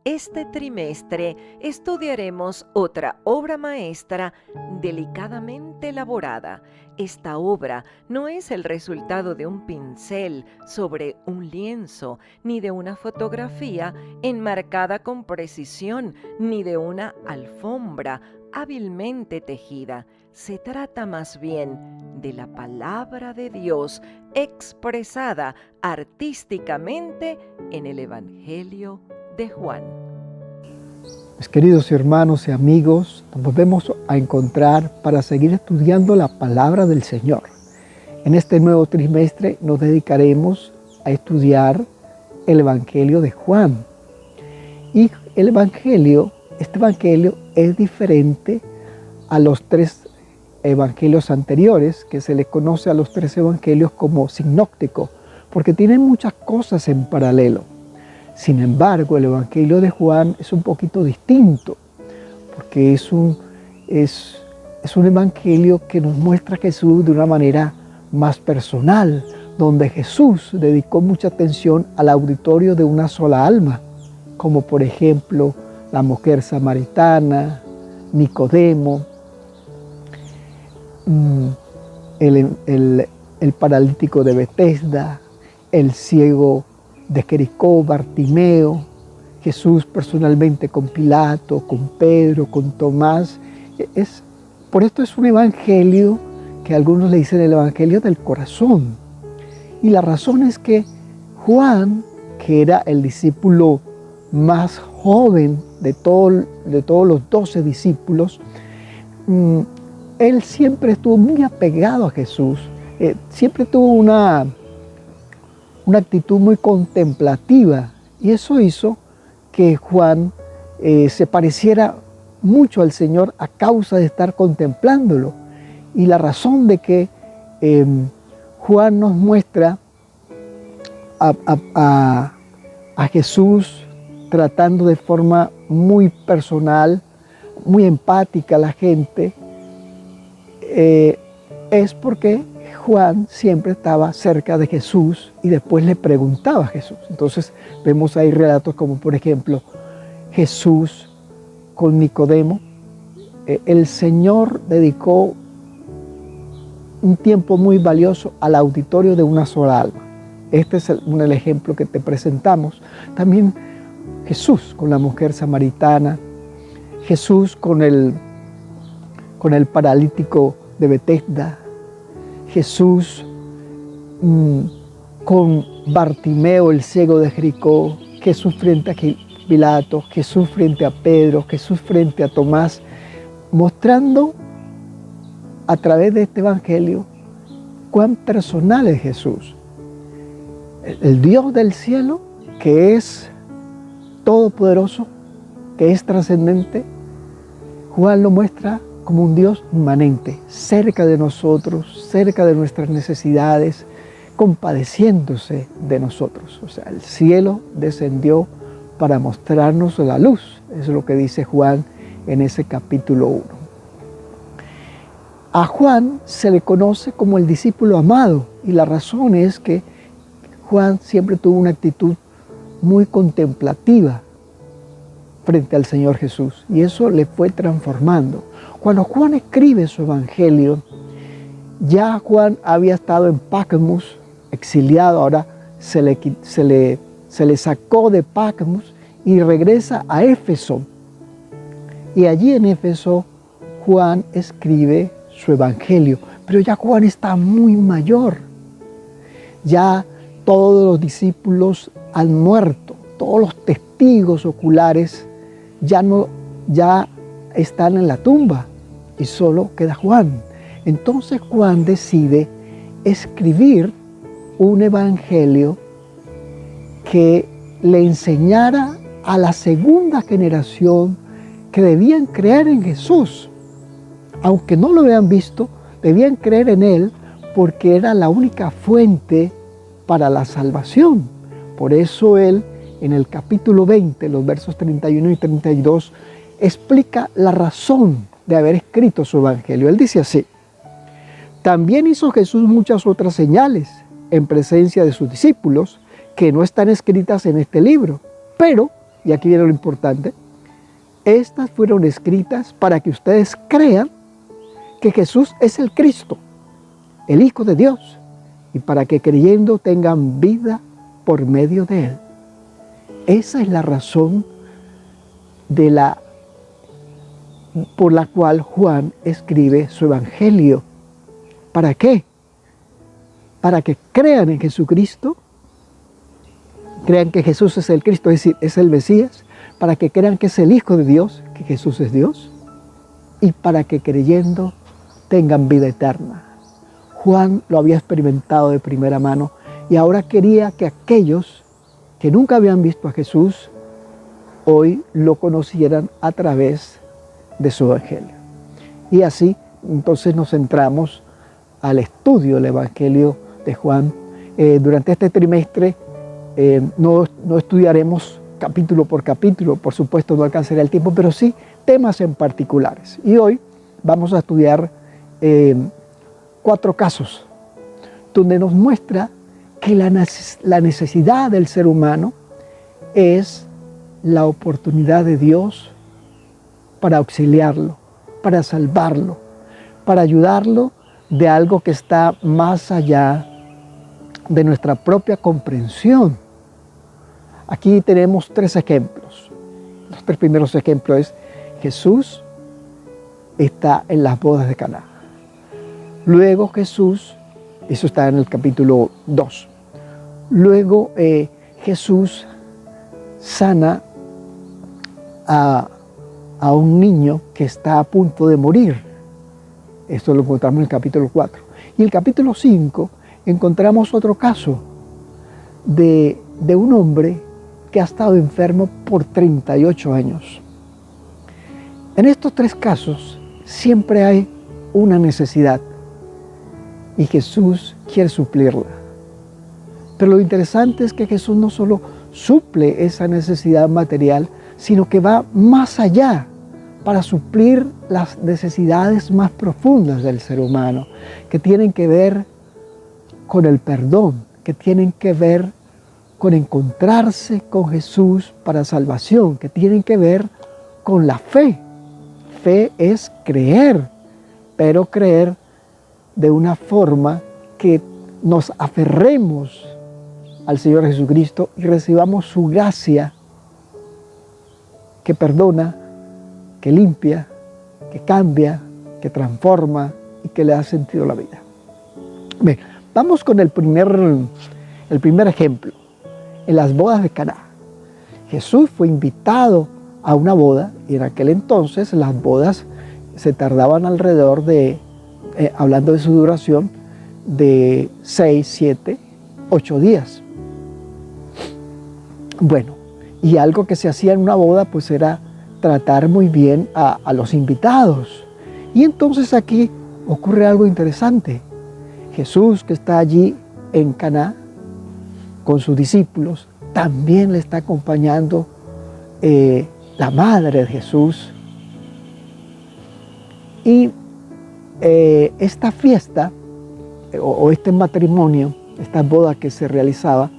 Este trimestre estudiaremos otra obra maestra delicadamente elaborada. Esta obra no es el resultado de un pincel sobre un lienzo, ni de una fotografía enmarcada con precisión, ni de una alfombra hábilmente tejida. Se trata más bien de la palabra de Dios expresada artísticamente en el Evangelio de Juan. Mis queridos hermanos y amigos, nos volvemos a encontrar para seguir estudiando la palabra del Señor. En este nuevo trimestre nos dedicaremos a estudiar el Evangelio de Juan. Y este Evangelio es diferente a los tres evangelios anteriores, que se le conoce a los tres evangelios como sinóptico, porque tienen muchas cosas en paralelo. Sin embargo, el Evangelio de Juan es un poquito distinto, porque es un Evangelio que nos muestra a Jesús de una manera más personal, donde Jesús dedicó mucha atención al auditorio de una sola alma, como por ejemplo la mujer samaritana, Nicodemo, el paralítico de Betesda, el ciego de Jericó, Bartimeo, Jesús personalmente con Pilato, con Pedro, con Tomás. Por esto es un evangelio que algunos le dicen el evangelio del corazón. Y la razón es que Juan, que era el discípulo más joven de todos los 12 discípulos, él siempre estuvo muy apegado a Jesús, siempre tuvo una actitud muy contemplativa, y eso hizo que Juan se pareciera mucho al Señor a causa de estar contemplándolo. Y la razón de que Juan nos muestra a Jesús tratando de forma muy personal, muy empática a la gente, es porque Juan siempre estaba cerca de Jesús y después le preguntaba a Jesús. Entonces vemos ahí relatos como por ejemplo Jesús con Nicodemo. El Señor dedicó un tiempo muy valioso al auditorio de una sola alma. Este es el ejemplo que te presentamos. También Jesús con la mujer samaritana, Jesús con el paralítico de Betesda, Jesús con Bartimeo, el ciego de Jericó, Jesús frente a Pilato, Jesús frente a Pedro, Jesús frente a Tomás, mostrando a través de este evangelio cuán personal es Jesús. El Dios del cielo, que es todopoderoso, que es trascendente, Juan lo muestra como un Dios inmanente, cerca de nosotros, cerca de nuestras necesidades, compadeciéndose de nosotros. O sea, el cielo descendió para mostrarnos la luz. Eso es lo que dice Juan en ese capítulo 1. A Juan se le conoce como el discípulo amado, y la razón es que Juan siempre tuvo una actitud muy contemplativa frente al Señor Jesús, y eso le fue transformando. Cuando Juan escribe su evangelio, ya Juan había estado en Patmos, exiliado. Ahora se le sacó de Patmos y regresa a Éfeso. Y allí en Éfeso Juan escribe su evangelio. Pero ya Juan está muy mayor. Ya todos los discípulos han muerto. Todos los testigos oculares ya están en la tumba. Y solo queda Juan. Entonces Juan decide escribir un evangelio que le enseñara a la segunda generación que debían creer en Jesús. Aunque no lo habían visto, debían creer en Él porque era la única fuente para la salvación. Por eso Él, en el capítulo 20, los versos 31 y 32, explica la razón de haber escrito su evangelio. Él dice así: también hizo Jesús muchas otras señales en presencia de sus discípulos que no están escritas en este libro, pero y aquí viene lo importante, estas fueron escritas para que ustedes crean que Jesús es el Cristo, el Hijo de Dios, y para que creyendo tengan vida por medio de Él. Esa es la razón por la cual Juan escribe su Evangelio. ¿Para qué? Para que crean en Jesucristo, crean que Jesús es el Cristo, es decir, es el Mesías, para que crean que es el Hijo de Dios, que Jesús es Dios, y para que creyendo tengan vida eterna. Juan lo había experimentado de primera mano y ahora quería que aquellos que nunca habían visto a Jesús hoy lo conocieran a través de su Evangelio. Y así entonces nos centramos al estudio del Evangelio de Juan. Durante este trimestre no estudiaremos capítulo por capítulo, por supuesto no alcanzaría el tiempo, pero sí temas en particulares. Y hoy vamos a estudiar 4 casos donde nos muestra que la necesidad del ser humano es la oportunidad de Dios para auxiliarlo, para salvarlo, para ayudarlo de algo que está más allá de nuestra propia comprensión. Aquí tenemos 3 ejemplos. Los 3 primeros ejemplos es Jesús está en las bodas de Caná. Luego Jesús, eso está en el capítulo 2. Luego Jesús sana a un niño que está a punto de morir. Esto lo encontramos en el capítulo 4. Y en el capítulo 5 encontramos otro caso de un hombre que ha estado enfermo por 38 años. En estos 3 casos siempre hay una necesidad y Jesús quiere suplirla. Pero lo interesante es que Jesús no solo suple esa necesidad material, sino que va más allá para suplir las necesidades más profundas del ser humano, que tienen que ver con el perdón, que tienen que ver con encontrarse con Jesús para salvación, que tienen que ver con la fe. Fe es creer, pero creer de una forma que nos aferremos al Señor Jesucristo y recibamos su gracia que perdona, que limpia, que cambia, que transforma y que le da sentido a la vida. Bien, vamos con el primer ejemplo. En las bodas de Caná. Jesús fue invitado a una boda y en aquel entonces las bodas se tardaban alrededor de, hablando de su duración, de 6, 7, 8 días. Bueno, y algo que se hacía en una boda pues era tratar muy bien a los invitados. Y entonces aquí ocurre algo interesante. Jesús, que está allí en Caná con sus discípulos, también le está acompañando la madre de Jesús. Y esta fiesta o este matrimonio, esta boda que se realizaba,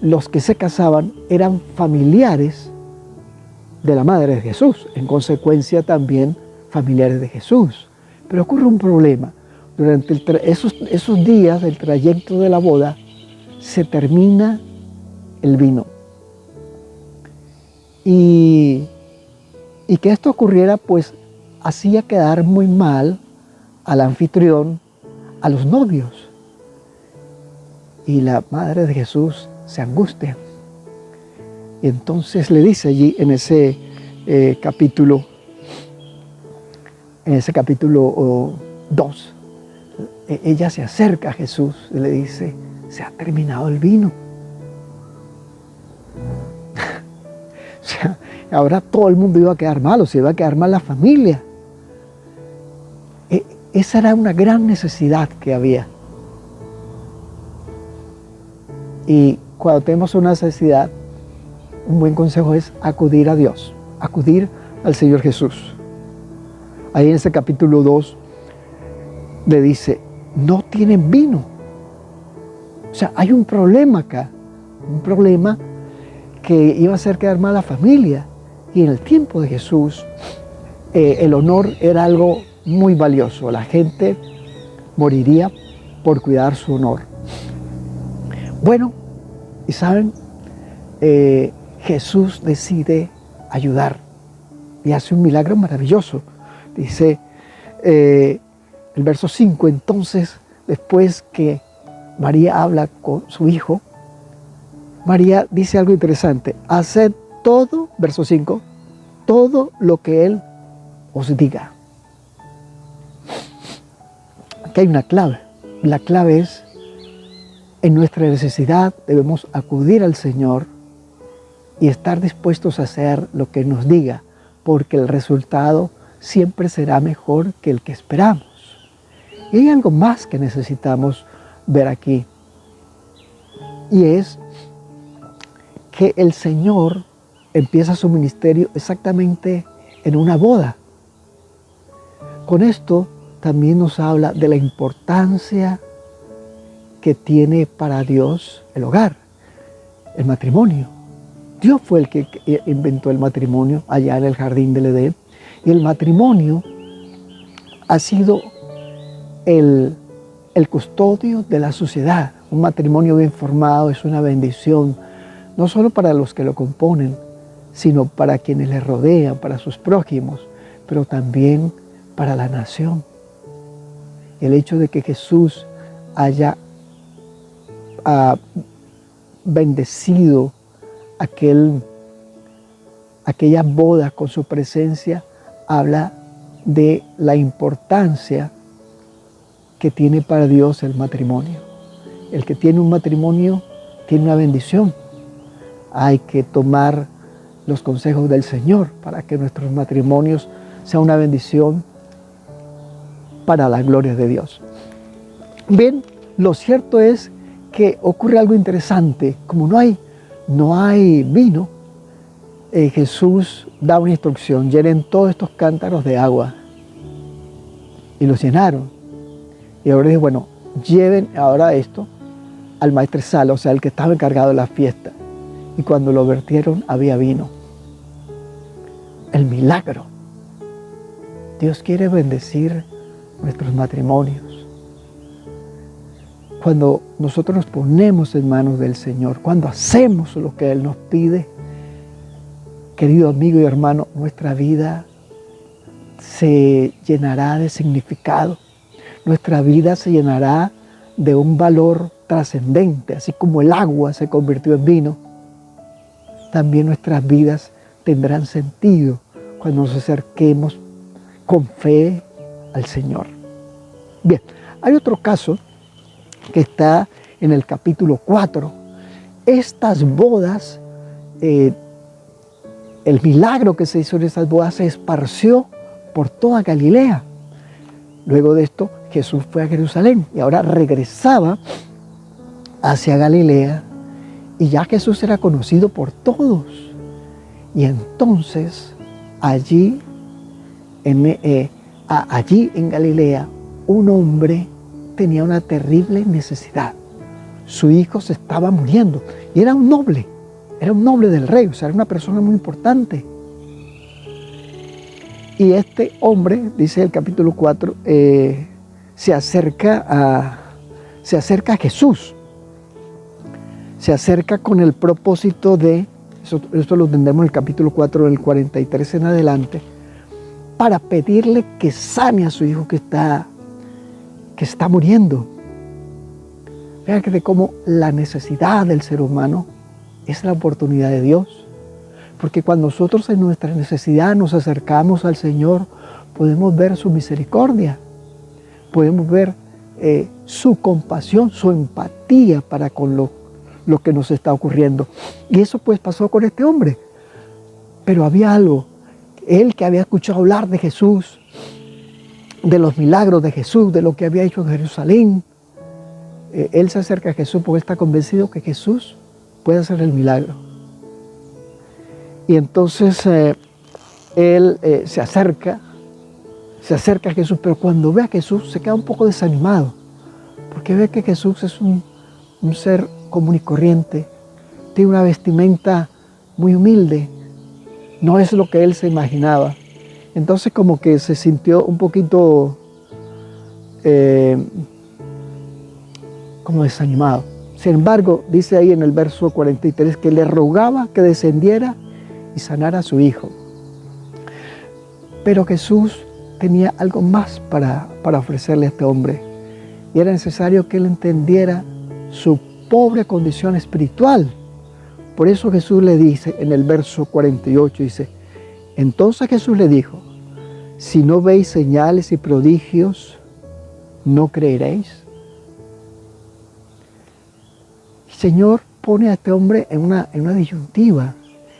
los que se casaban eran familiares de la madre de Jesús, en consecuencia también familiares de Jesús. Pero ocurre un problema. Durante esos días del trayecto de la boda se termina el vino. Y que esto ocurriera pues hacía quedar muy mal al anfitrión, a los novios. Y la madre de Jesús se angustia. Y entonces le dice allí en ese capítulo 2, ella se acerca a Jesús y le dice, se ha terminado el vino. O sea, ahora todo el mundo iba a quedar mal, o se iba a quedar mal la familia. Esa era una gran necesidad que había. Y cuando tenemos una necesidad, un buen consejo es acudir a Dios, acudir al Señor Jesús. Ahí en ese capítulo 2 le dice, no tienen vino. O sea, hay un problema acá. un problema que iba a hacer quedar mal a la familia. Y en el tiempo de Jesús, el honor era algo muy valioso. La gente moriría por cuidar su honor. Bueno, y saben, Jesús decide ayudar y hace un milagro maravilloso. Dice el verso 5, entonces, después que María habla con su hijo, María dice algo interesante: haced todo, verso 5, todo lo que Él os diga. Aquí hay una clave. La clave es, en nuestra necesidad debemos acudir al Señor y estar dispuestos a hacer lo que nos diga, porque el resultado siempre será mejor que el que esperamos. Y hay algo más que necesitamos ver aquí, y es que el Señor empieza su ministerio exactamente en una boda. Con esto también nos habla de la importancia que tiene para Dios el hogar, el matrimonio. Dios fue el que inventó el matrimonio allá en el jardín del Edén, y el matrimonio ha sido el custodio de la sociedad. Un matrimonio bien formado es una bendición, no solo para los que lo componen, sino para quienes le rodean, para sus prójimos, pero también para la nación. El hecho de que Jesús haya bendecido aquella boda con su presencia habla de la importancia que tiene para Dios el matrimonio. El que tiene un matrimonio tiene una bendición. Hay que tomar los consejos del Señor para que nuestros matrimonios sean una bendición para la gloria de Dios. Bien, lo cierto es que ocurre algo interesante. Como no hay vino, Jesús da una instrucción: llenen todos estos cántaros de agua. Y los llenaron. Y ahora dice, bueno, lleven ahora esto al maestresala, o sea, el que estaba encargado de la fiesta. Y cuando lo vertieron, había vino. El milagro. Dios quiere bendecir nuestros matrimonios. Cuando nosotros nos ponemos en manos del Señor, cuando hacemos lo que Él nos pide, querido amigo y hermano, nuestra vida se llenará de significado. Nuestra vida se llenará de un valor trascendente, así como el agua se convirtió en vino. También nuestras vidas tendrán sentido cuando nos acerquemos con fe al Señor. Bien, hay otro caso que está en el capítulo 4. Estas bodas, el milagro que se hizo en estas bodas se esparció por toda Galilea. Luego de esto, Jesús fue a Jerusalén y ahora regresaba hacia Galilea, y ya Jesús era conocido por todos. Y entonces allí en Galilea un hombre tenía una terrible necesidad. Su hijo se estaba muriendo y era un noble del rey, o sea, era una persona muy importante. Y este hombre, dice el capítulo 4, se acerca a Jesús. Se acerca con el propósito de, esto lo tendremos en el capítulo 4, del 43 en adelante, para pedirle que sane a su hijo que está muriendo. Vean que de cómo la necesidad del ser humano es la oportunidad de Dios. Porque cuando nosotros en nuestra necesidad nos acercamos al Señor, podemos ver su misericordia, podemos ver su compasión, su empatía para con lo que nos está ocurriendo. Y eso pues pasó con este hombre. Pero había algo. Él que había escuchado hablar de Jesús, de los milagros de Jesús, de lo que había hecho en Jerusalén, él se acerca a Jesús porque está convencido que Jesús puede hacer el milagro. Y entonces él se acerca a Jesús, pero cuando ve a Jesús se queda un poco desanimado, porque ve que Jesús es un ser común y corriente, tiene una vestimenta muy humilde. No es lo que él se imaginaba. Entonces como que se sintió un poquito como desanimado. Sin embargo, dice ahí en el verso 43 que le rogaba que descendiera y sanara a su hijo. Pero Jesús tenía algo más para ofrecerle a este hombre. Y era necesario que él entendiera su pobre condición espiritual. Por eso Jesús le dice en el verso 48, dice, entonces Jesús le dijo, si no veis señales y prodigios, ¿no creeréis? El Señor pone a este hombre en una disyuntiva.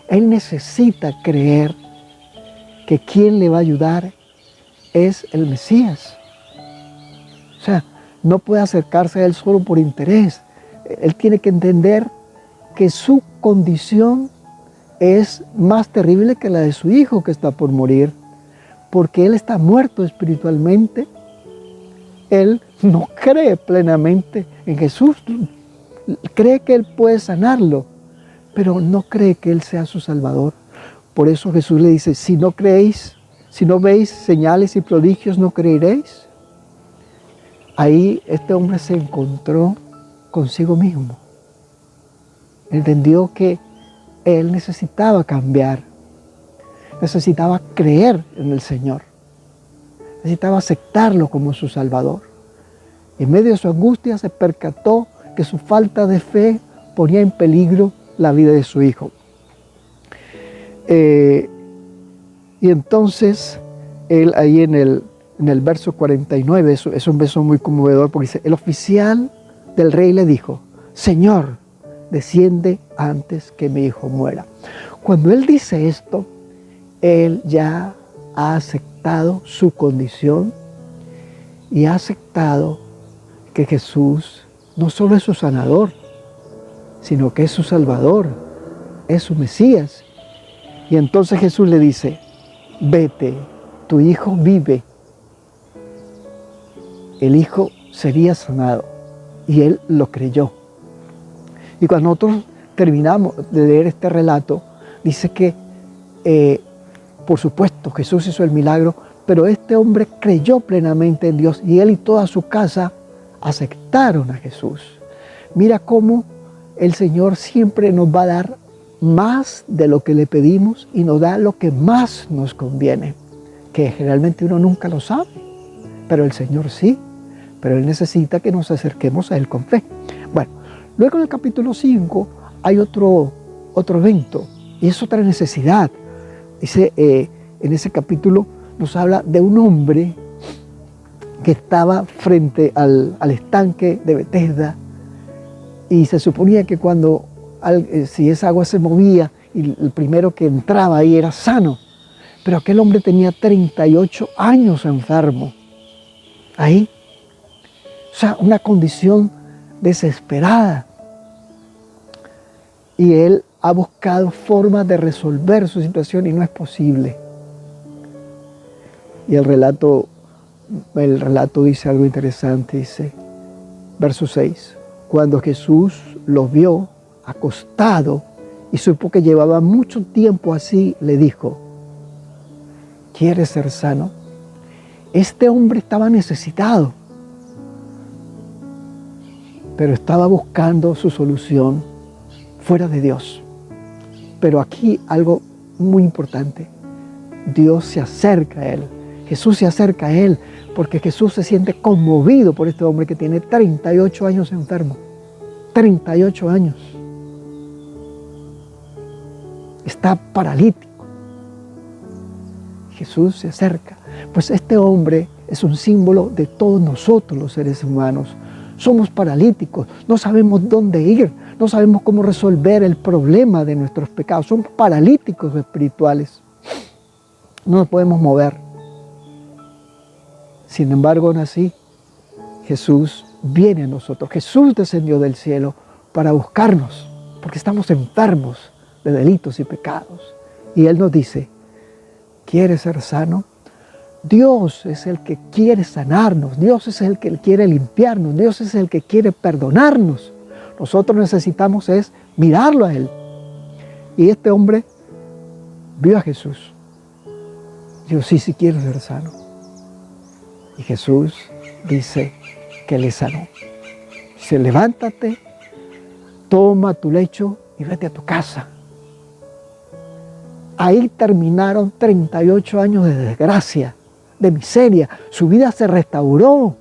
Él necesita creer que quien le va a ayudar es el Mesías. O sea, no puede acercarse a él solo por interés. Él tiene que entender que su condición es más terrible que la de su hijo que está por morir, porque él está muerto espiritualmente. Él no cree plenamente en Jesús, cree que él puede sanarlo, pero no cree que él sea su Salvador. Por eso Jesús le dice, si no creéis, si no veis señales y prodigios, ¿no creeréis? Ahí este hombre se encontró consigo mismo. Entendió que él necesitaba cambiar, necesitaba creer en el Señor, necesitaba aceptarlo como su Salvador. En medio de su angustia se percató que su falta de fe ponía en peligro la vida de su hijo. Y entonces, él ahí en el verso 49, es un verso muy conmovedor, porque dice, el oficial del rey le dijo, Señor, desciende antes que mi hijo muera. Cuando él dice esto, él ya ha aceptado su condición y ha aceptado que Jesús no solo es su sanador, sino que es su Salvador, es su Mesías. Y entonces Jesús le dice, vete, tu hijo vive. El hijo sería sanado. Y él lo creyó. Y cuando nosotros terminamos de leer este relato, dice que, por supuesto, Jesús hizo el milagro, pero este hombre creyó plenamente en Dios y él y toda su casa aceptaron a Jesús. Mira cómo el Señor siempre nos va a dar más de lo que le pedimos y nos da lo que más nos conviene, que generalmente uno nunca lo sabe, pero el Señor sí, pero Él necesita que nos acerquemos a Él con fe. Bueno, luego en el capítulo 5 hay otro evento y es otra necesidad. Dice, en ese capítulo nos habla de un hombre que estaba frente al estanque de Betesda y se suponía que cuando si esa agua se movía y el primero que entraba ahí era sano, pero aquel hombre tenía 38 años enfermo. Ahí, o sea, una condición desesperada. Y él ha buscado formas de resolver su situación y no es posible. Y el relato dice algo interesante, dice, verso 6, cuando Jesús lo vio acostado y supo que llevaba mucho tiempo así, le dijo, ¿quieres ser sano? Este hombre estaba necesitado, pero estaba buscando su solución fuera de Dios. Pero aquí algo muy importante, Dios se acerca a él, Jesús se acerca a él, porque Jesús se siente conmovido por este hombre que tiene 38 años enfermo, 38 años. Está paralítico. Jesús se acerca. Pues este hombre es un símbolo de todos nosotros los seres humanos. Somos paralíticos, no sabemos dónde ir, no sabemos cómo resolver el problema de nuestros pecados. Somos paralíticos espirituales. No nos podemos mover. Sin embargo, aún así, Jesús viene a nosotros. Jesús descendió del cielo para buscarnos, porque estamos enfermos de delitos y pecados. Y Él nos dice, ¿quieres ser sano? Dios es el que quiere sanarnos, Dios es el que quiere limpiarnos, Dios es el que quiere perdonarnos. Nosotros necesitamos es mirarlo a Él. Y este hombre vio a Jesús. Dijo, sí, sí quiero ser sano. Y Jesús dice que le sanó. Dice, levántate, toma tu lecho y vete a tu casa. Ahí terminaron 38 años de desgracia, de miseria. Su vida se restauró.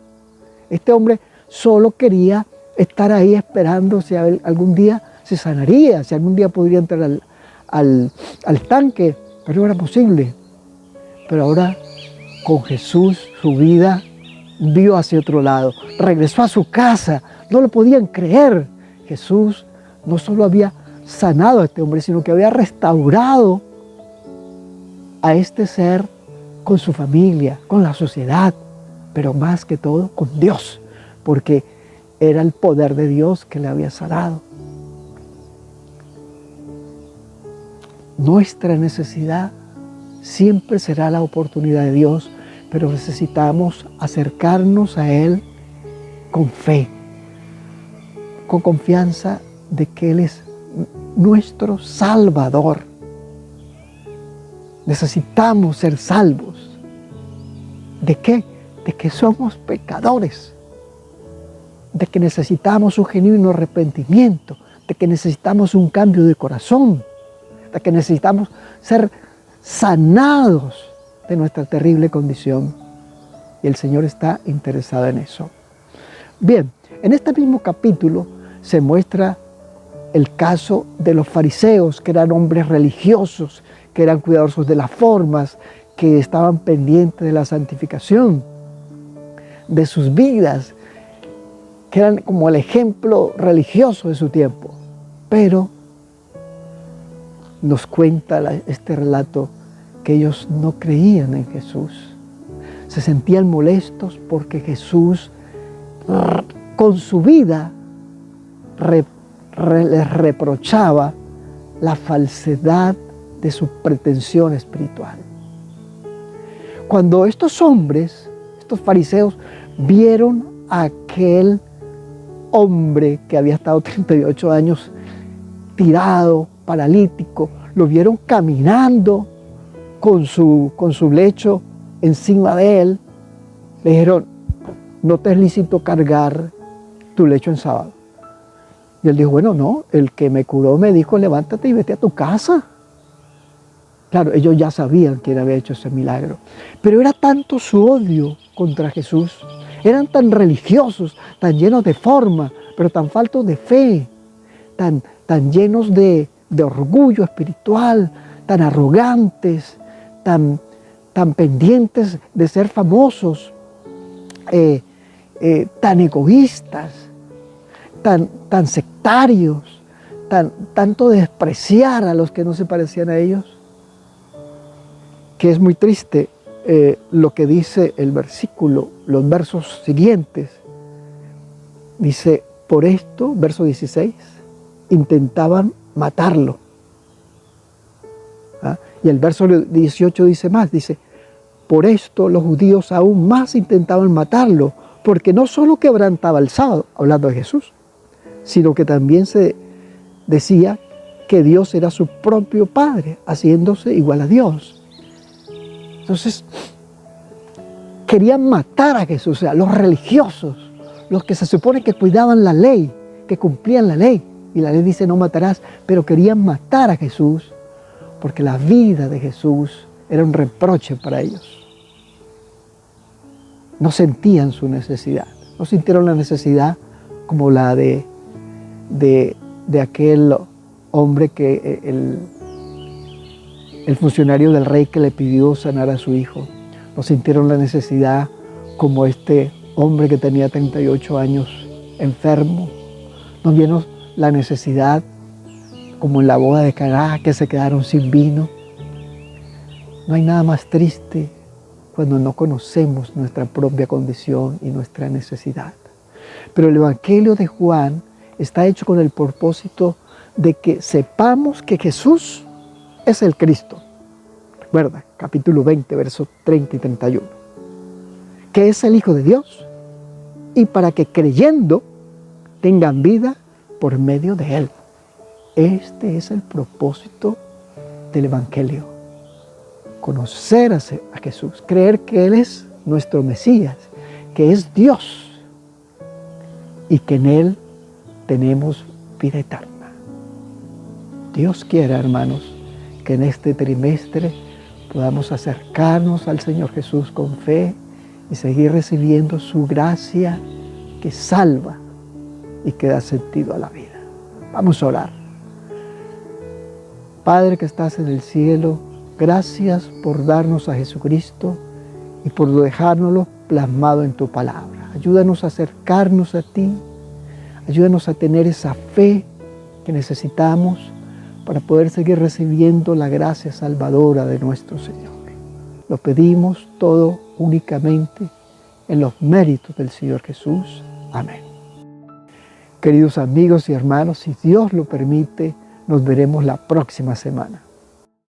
Este hombre solo quería estar ahí esperando si algún día se sanaría, si algún día podría entrar al tanque, pero no era posible. Pero ahora con Jesús su vida vio hacia otro lado, regresó a su casa, no lo podían creer. Jesús no solo había sanado a este hombre, sino que había restaurado a este ser con su familia, con la sociedad, pero más que todo con Dios, porque era el poder de Dios que le había sanado. Nuestra necesidad siempre será la oportunidad de Dios, pero necesitamos acercarnos a Él con fe, con confianza de que Él es nuestro Salvador. Necesitamos ser salvos. ¿De qué? De que somos pecadores, de que necesitamos un genuino arrepentimiento, de que necesitamos un cambio de corazón, de que necesitamos ser sanados de nuestra terrible condición. Y el Señor está interesado en eso. Bien, en este mismo capítulo se muestra el caso de los fariseos, que eran hombres religiosos, que eran cuidadosos de las formas, que estaban pendientes de la santificación de sus vidas, que eran como el ejemplo religioso de su tiempo. Pero nos cuenta este relato que ellos no creían en Jesús. Se sentían molestos porque Jesús con su vida les reprochaba la falsedad de su pretensión espiritual. Cuando estos hombres, estos fariseos, vieron a aquel hombre que había estado 38 años tirado, paralítico, lo vieron caminando con su lecho encima de él, le dijeron, no te es lícito cargar tu lecho en sábado. Y él dijo, bueno, no, el que me curó me dijo, levántate y vete a tu casa. Claro, ellos ya sabían quién había hecho ese milagro. Pero era tanto su odio contra Jesús, eran tan religiosos, tan llenos de forma, pero tan faltos de fe, tan llenos de orgullo espiritual, tan arrogantes, tan pendientes de ser famosos, tan egoístas, tan sectarios, tanto despreciar a los que no se parecían a ellos, que es muy triste lo que dice el versículo, los versos siguientes. Dice, por esto, verso 16, intentaban matarlo. ¿Ah? Y el verso 18 dice más, dice, por esto los judíos aún más intentaban matarlo, porque no solo quebrantaba el sábado, hablando de Jesús, sino que también se decía que Dios era su propio Padre, haciéndose igual a Dios. Entonces, querían matar a Jesús, o sea, los religiosos, los que se supone que cuidaban la ley, que cumplían la ley, y la ley dice no matarás, pero querían matar a Jesús, porque la vida de Jesús era un reproche para ellos. No sentían su necesidad, no sintieron la necesidad como la de aquel hombre que el funcionario del rey que le pidió sanar a su hijo. No sintieron la necesidad como este hombre que tenía 38 años enfermo. No vieron la necesidad como en la boda de Caná, que se quedaron sin vino. No hay nada más triste cuando no conocemos nuestra propia condición y nuestra necesidad. Pero el Evangelio de Juan está hecho con el propósito de que sepamos que Jesús es el Cristo. Recuerda, capítulo 20, versos 30 y 31. Que es el Hijo de Dios y para que creyendo tengan vida por medio de Él. Este es el propósito del Evangelio. Conocer a Jesús, creer que Él es nuestro Mesías, que es Dios y que en Él tenemos vida eterna. Dios quiera, hermanos, que en este trimestre podamos acercarnos al Señor Jesús con fe y seguir recibiendo su gracia que salva y que da sentido a la vida. Vamos a orar. Padre que estás en el cielo, gracias por darnos a Jesucristo y por dejárnoslo plasmado en tu palabra. Ayúdanos a acercarnos a ti, ayúdanos a tener esa fe que necesitamos para poder seguir recibiendo la gracia salvadora de nuestro Señor. Lo pedimos todo únicamente en los méritos del Señor Jesús. Amén. Queridos amigos y hermanos, si Dios lo permite, nos veremos la próxima semana.